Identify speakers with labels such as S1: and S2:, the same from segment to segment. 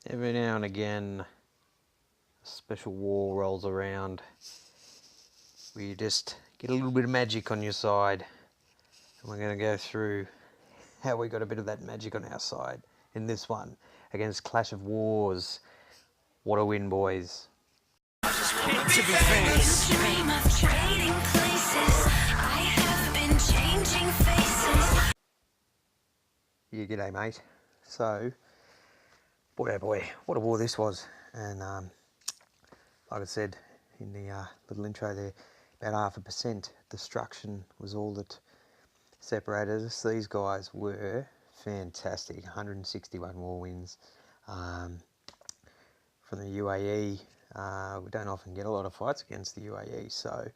S1: Every now and again, a special war rolls around where you just get a little bit of magic on your side. And we're going to go through how we got a bit of that magic on our side in this one against Clash of Wars. What a win, boys.
S2: To be famous.
S1: Yeah, g'day, mate. So, boy oh boy, what a war this was. And like I said in the little intro there, about 0.5% destruction was all that separated us. These guys were fantastic. 161 war wins from the UAE. We don't often get a lot of fights against the UAE, so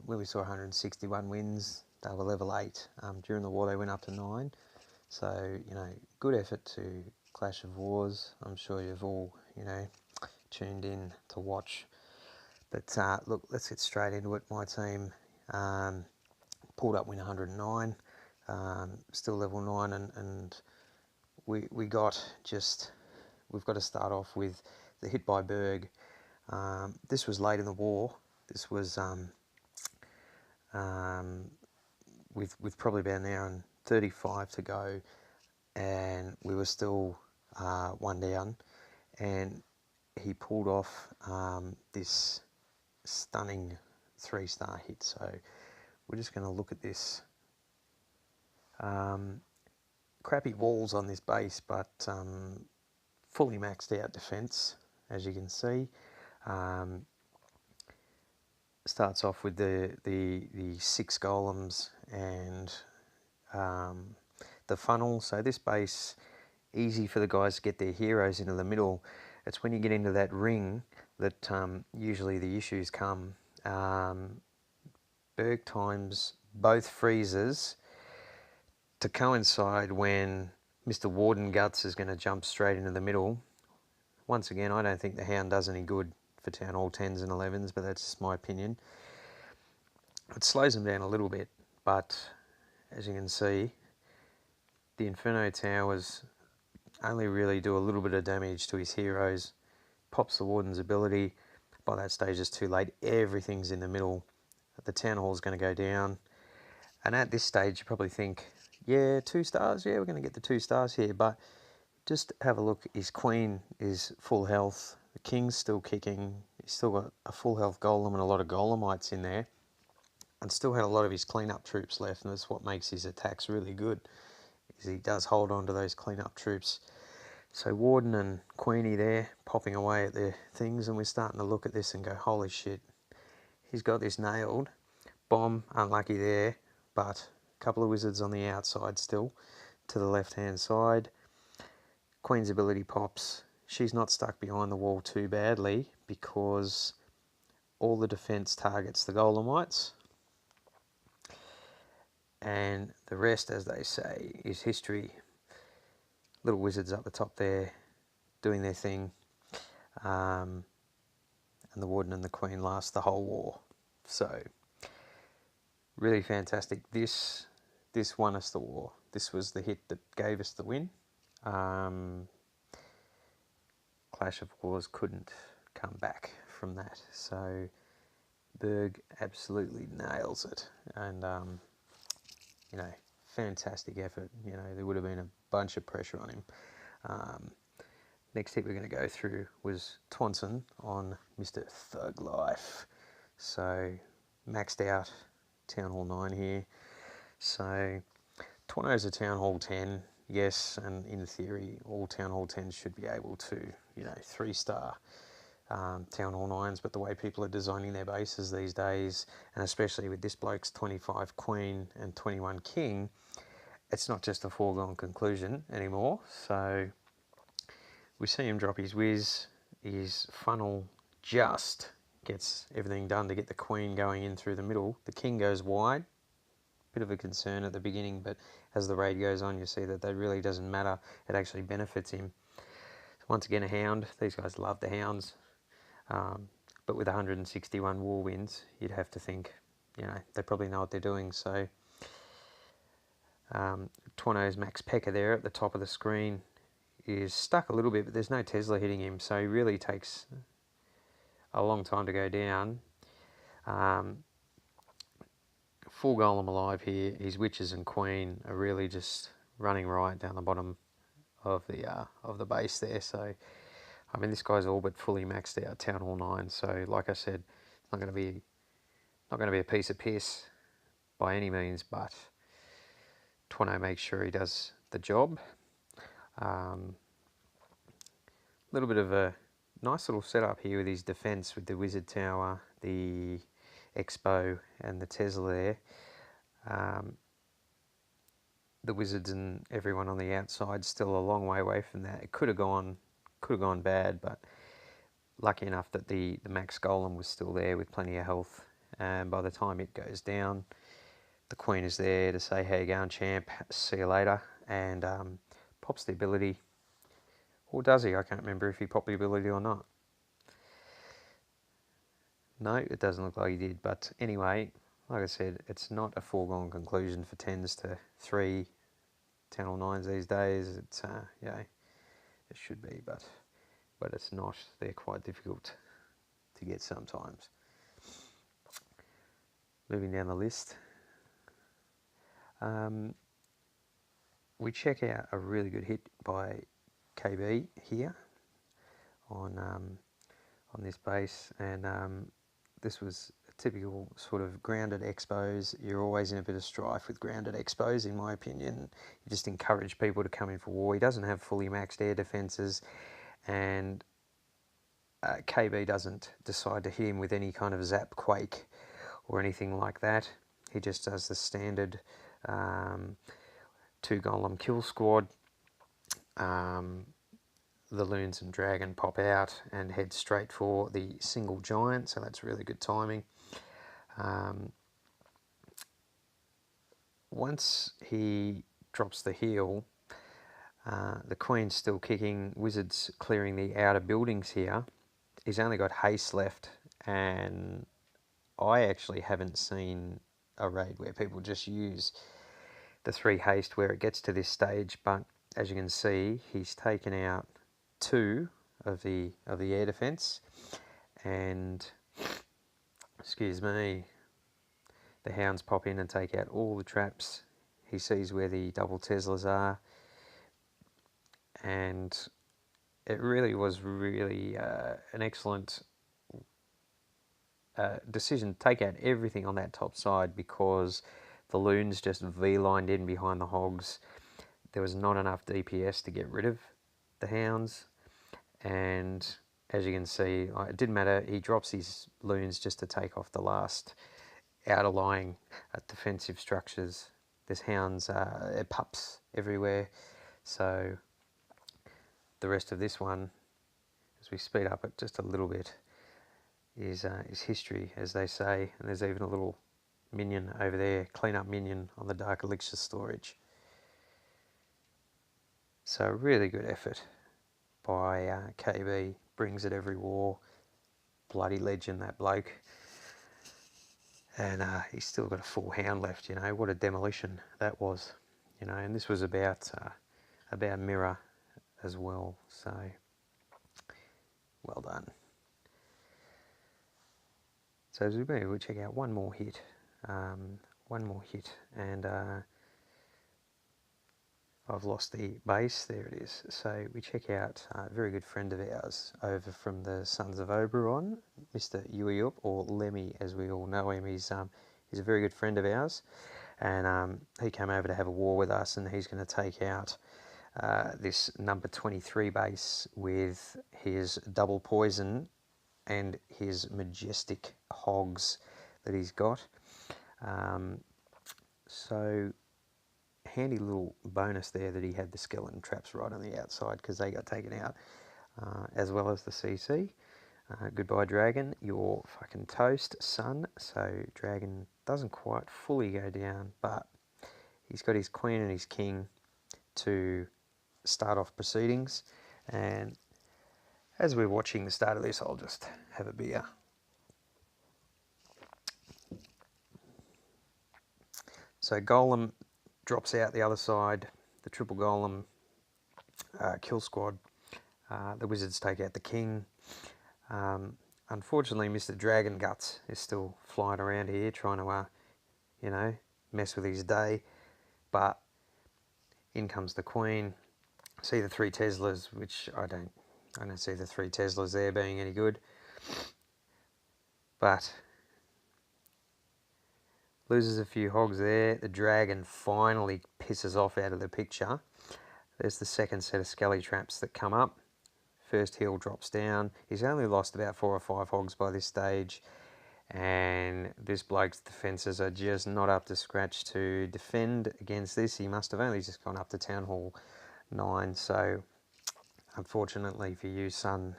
S1: when we saw 161 wins, they were level 8. During the war they went up to 9. So, you know, good effort to Clash of Wars. I'm sure you've all, you know, tuned in to watch. But look, let's get straight into it. My team pulled up win 109, still level 9, and we got just, we've got to start off with the hit by Berg. This was late in the war. This was with probably about an hour and 35 to go, and we were still 1 down, and he pulled off this stunning 3-star hit. So we're just going to look at this. Crappy walls on this base, but fully maxed out defense, as you can see. Starts off with the 6 golems and the funnel. So this base, easy for the guys to get their heroes into the middle. It's when you get into that ring that usually the issues come. Berg times both freezers to coincide when Mr. Warden Guts is going to jump straight into the middle. Once again, I don't think the Hound does any good for Town Hall 10s and 11s, but that's just my opinion. It slows them down a little bit, but as you can see, the Inferno Towers only really do a little bit of damage to his heroes. Pops the Warden's ability. By that stage it's too late. Everything's in the middle. The Town Hall's going to go down. And at this stage you probably think, yeah, 2 stars, yeah, we're going to get the 2 stars here. But just have a look. His Queen is full health. The King's still kicking. He's still got a full health Golem and a lot of Golemites in there. And still had a lot of his cleanup troops left, and that's what makes his attacks really good, is he does hold on to those cleanup troops. So Warden and Queenie there popping away at their things, and we're starting to look at this and go, holy shit, he's got this nailed. Bomb, unlucky there, but a couple of wizards on the outside still to the left hand side. Queen's ability pops. She's not stuck behind the wall too badly because all the defense targets the Golemites, and the rest, as they say, is history. Little wizards up the top there doing their thing, and the Warden and the Queen last the whole war. So really fantastic. This won us the war. This was the hit that gave us the win. Clash of Wars couldn't come back from that. So Berg absolutely nails it, and you know, fantastic effort. You know, there would have been a bunch of pressure on him. Next hit we're going to go through was Twanson on Mr. Thug Life. So maxed out Town Hall 9 here. So Twano's a Town Hall 10, yes, and in theory all Town Hall 10s should be able to, you know, 3-star Town Hall 9s, but the way people are designing their bases these days, and especially with this bloke's 25 Queen and 21 King, it's not just a foregone conclusion anymore. So we see him drop his whiz, his funnel just gets everything done to get the Queen going in through the middle. The King goes wide, bit of a concern at the beginning, but as the raid goes on you see that really doesn't matter, it actually benefits him. Once again a Hound, these guys love the Hounds. But with 161 war wins, you'd have to think, you know, they probably know what they're doing. So Twano's Max Pekka there at the top of the screen is stuck a little bit, but there's no Tesla hitting him, so he really takes a long time to go down. Full golem alive here. His witches and queen are really just running right down the bottom of the base there. So I mean, this guy's all but fully maxed out Town Hall 9. So like I said, it's not going to be a piece of piss by any means, but Twano makes sure he does the job. Little bit of a nice little setup here with his defense with the wizard tower, the expo and the Tesla there. The wizards and everyone on the outside still a long way away from that. It could have gone bad, but lucky enough that the max golem was still there with plenty of health, and by the time it goes down, the queen is there to say, "How you going, champ? See you later," and pops the ability. Or does he? I can't remember if he popped the ability or not. No, it doesn't look like he did. But anyway, like I said, it's not a foregone conclusion for 10s to 3 Town Hall 9s these days. It's yeah, it should be, but it's not. They're quite difficult to get sometimes. Moving down the list, we check out a really good hit by KB here on this base, and this was a typical sort of grounded expos. You're always in a bit of strife with grounded expos, in my opinion. You just encourage people to come in for war. He doesn't have fully maxed air defences, and KB doesn't decide to hit him with any kind of zap quake or anything like that. He just does the standard 2 golem kill squad. The loons and dragon pop out and head straight for the single giant, so that's really good timing. Once he drops the heel, the queen's still kicking, wizards clearing the outer buildings here. He's only got haste left, and I actually haven't seen a raid where people just use the 3 haste where it gets to this stage, but as you can see, he's taken out 2 of the air defense, and excuse me, the hounds pop in and take out all the traps. He sees where the double Teslas are, and it really was an excellent decision to take out everything on that top side, because the loons just V-lined in behind the hogs. There was not enough DPS to get rid of the hounds, and as you can see, it didn't matter. He drops his loons just to take off the last outerlying defensive structures. There's hounds, pups everywhere, so the rest of this one, as we speed up it just a little bit, is history, as they say. And there's even a little minion over there, clean-up minion on the Dark Elixir storage. So really good effort by KB. Brings it every war. Bloody legend, that bloke. And he's still got a full hound left, you know. What a demolition that was, you know. And this was about mirror as well, so well done. So as we move, we'll check out one more hit, and I've lost the base. There it is. So we check out a very good friend of ours over from the Sons of Oberon, Mr. Yuiup, or Lemmy as we all know him. He's a very good friend of ours, and he came over to have a war with us, and he's going to take out this number 23 base with his double poison and his majestic hogs that he's got. So handy little bonus there that he had the skeleton traps right on the outside, because they got taken out, as well as the CC. Goodbye, dragon, you're fucking toast, son. So dragon doesn't quite fully go down, but he's got his queen and his king to start off proceedings. And as we're watching the start of this, I'll just have a beer. So golem drops out the other side, the triple golem kill squad. The Wizards take out the King. Unfortunately, Mr. Dragon Guts is still flying around here trying to, you know, mess with his day. But in comes the Queen. See the 3 Teslas, which I don't see the 3 Teslas there being any good. But loses a few hogs there. The Dragon finally pisses off out of the picture. There's the second set of Skelly Traps that come up. First hill drops down. He's only lost about 4 or 5 hogs by this stage. And this bloke's defences are just not up to scratch to defend against this. He must have only just gone up to Town Hall 9. So unfortunately for you, son,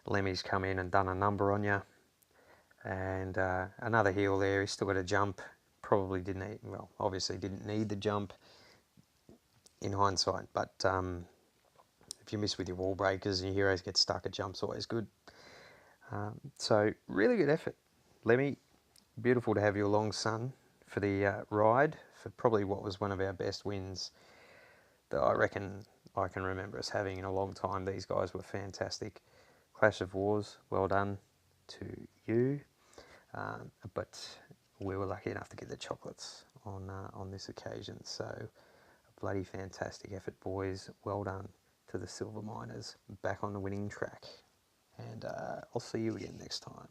S1: Lemmy's come in and done a number on you. And another heal there. He's still got a jump. Probably didn't need, well, obviously didn't need the jump in hindsight. But if you miss with your wall breakers and your heroes get stuck, a jump's always good. So really good effort, Lemmy. Beautiful to have you along, son, for the ride, for probably what was one of our best wins that I reckon I can remember us having in a long time. These guys were fantastic. Clash of Wars, well done to you. But we were lucky enough to get the chocolates on this occasion. So a bloody fantastic effort, boys. Well done to the Silver Miners, back on the winning track. And I'll see you again next time.